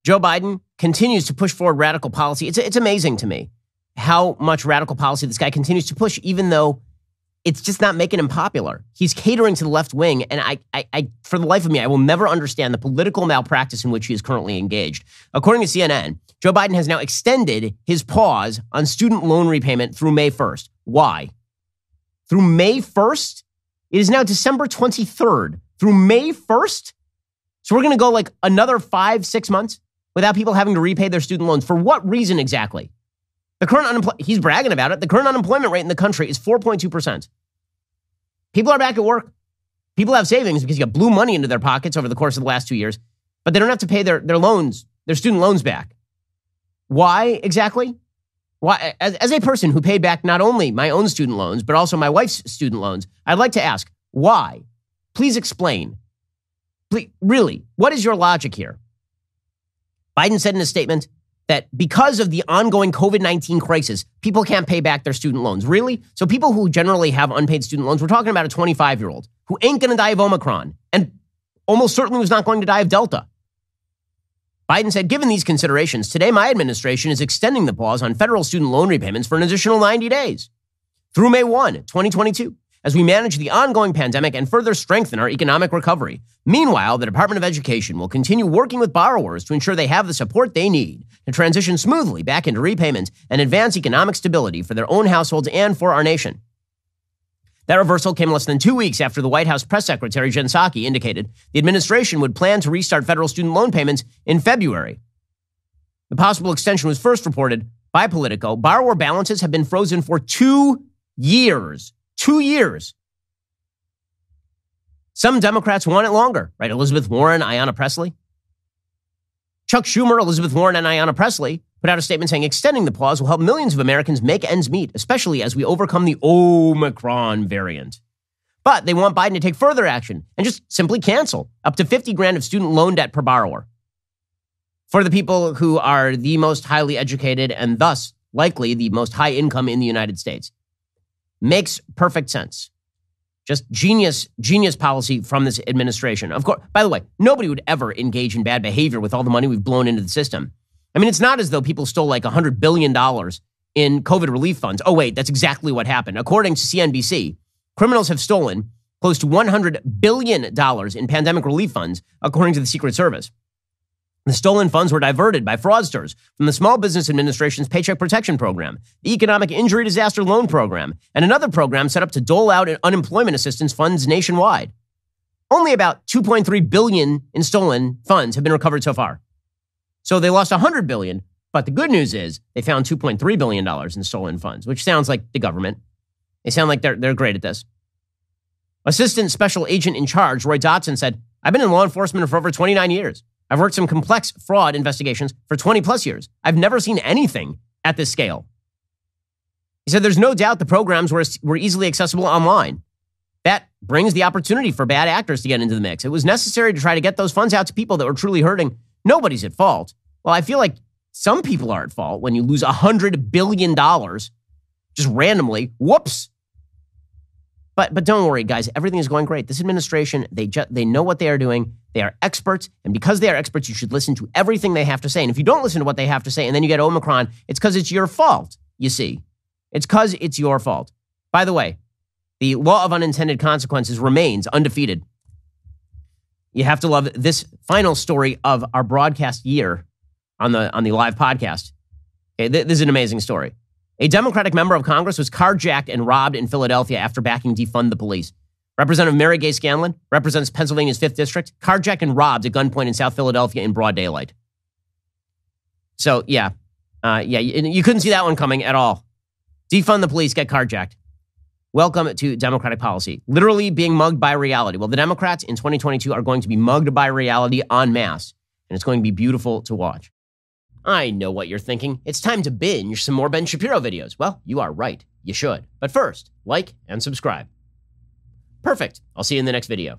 Joe Biden continues to push forward radical policy. It's amazing to me how much radical policy this guy continues to push, even though it's just not making him popular. He's catering to the left wing, and I for the life of me, I will never understand the political malpractice in which he is currently engaged. According to CNN, Joe Biden has now extended his pause on student loan repayment through May 1st. Why? Through May 1st? It is now December 23rd. Through May 1st? So we're going to go like another 5-6 months without people having to repay their student loans. For what reason exactly? The current he's bragging about it. The current unemployment rate in the country is 4.2%. People are back at work. People have savings because you got blew money into their pockets over the course of the last 2 years, but they don't have to pay their loans, their student loans back. Why exactly? Why? As a person who paid back not only my own student loans, but also my wife's student loans, I'd like to ask, why? Please explain. Please, really, what is your logic here? Biden said in a statement that because of the ongoing COVID-19 crisis, people can't pay back their student loans. Really? So people who generally have unpaid student loans, we're talking about a 25-year-old who ain't going to die of Omicron and almost certainly was not going to die of Delta. Biden said, given these considerations, today my administration is extending the pause on federal student loan repayments for an additional 90 days through May 1, 2022, as we manage the ongoing pandemic and further strengthen our economic recovery. Meanwhile, the Department of Education will continue working with borrowers to ensure they have the support they need to transition smoothly back into repayment and advance economic stability for their own households and for our nation. That reversal came less than 2 weeks after the White House press secretary Jen Psaki indicated the administration would plan to restart federal student loan payments in February. The possible extension was first reported by Politico. Borrower balances have been frozen for 2 years. 2 years. Some Democrats want it longer, right? Elizabeth Warren, Ayanna Pressley. Chuck Schumer, Elizabeth Warren, and Ayanna Pressley put out a statement saying extending the pause will help millions of Americans make ends meet, especially as we overcome the Omicron variant. But they want Biden to take further action and just simply cancel up to $50,000 of student loan debt per borrower for the people who are the most highly educated and thus likely the most high income in the United States. Makes perfect sense. Just genius policy from this administration. Of course, by the way, nobody would ever engage in bad behavior with all the money we've blown into the system. I mean, it's not as though people stole like $100 billion in COVID relief funds. Oh, wait, that's exactly what happened. According to CNBC, criminals have stolen close to $100 billion in pandemic relief funds, according to the Secret Service. The stolen funds were diverted by fraudsters from the Small Business Administration's Paycheck Protection Program, the Economic Injury Disaster Loan Program, and another program set up to dole out unemployment assistance funds nationwide. Only about $2.3 billion in stolen funds have been recovered so far. So they lost $100 billion, but the good news is they found $2.3 billion in stolen funds, which sounds like the government. They sound like they're great at this. Assistant Special Agent in Charge, Roy Dotson, said, I've been in law enforcement for over 29 years. I've worked some complex fraud investigations for 20 plus years. I've never seen anything at this scale. He said there's no doubt the programs were easily accessible online. That brings the opportunity for bad actors to get into the mix. It was necessary to try to get those funds out to people that were truly hurting. Nobody's at fault. Well, I feel like some people are at fault when you lose $100 billion just randomly. Whoops. But don't worry, guys. Everything is going great. This administration, they know what they are doing. They are experts. And because they are experts, you should listen to everything they have to say. And if you don't listen to what they have to say and then you get Omicron, it's because it's your fault, you see. It's because it's your fault. By the way, the law of unintended consequences remains undefeated. You have to love this final story of our broadcast year on the live podcast. Okay, this is an amazing story. A Democratic member of Congress was carjacked and robbed in Philadelphia after backing defund the police. Representative Mary Gay Scanlon represents Pennsylvania's 5th District, carjacked and robbed at gunpoint in South Philadelphia in broad daylight. So, you couldn't see that one coming at all. Defund the police, get carjacked. Welcome to Democratic policy. Literally being mugged by reality. Well, the Democrats in 2022 are going to be mugged by reality en masse, and it's going to be beautiful to watch. I know what you're thinking. It's time to binge some more Ben Shapiro videos. Well, you are right. You should. But first, like and subscribe. Perfect. I'll see you in the next video.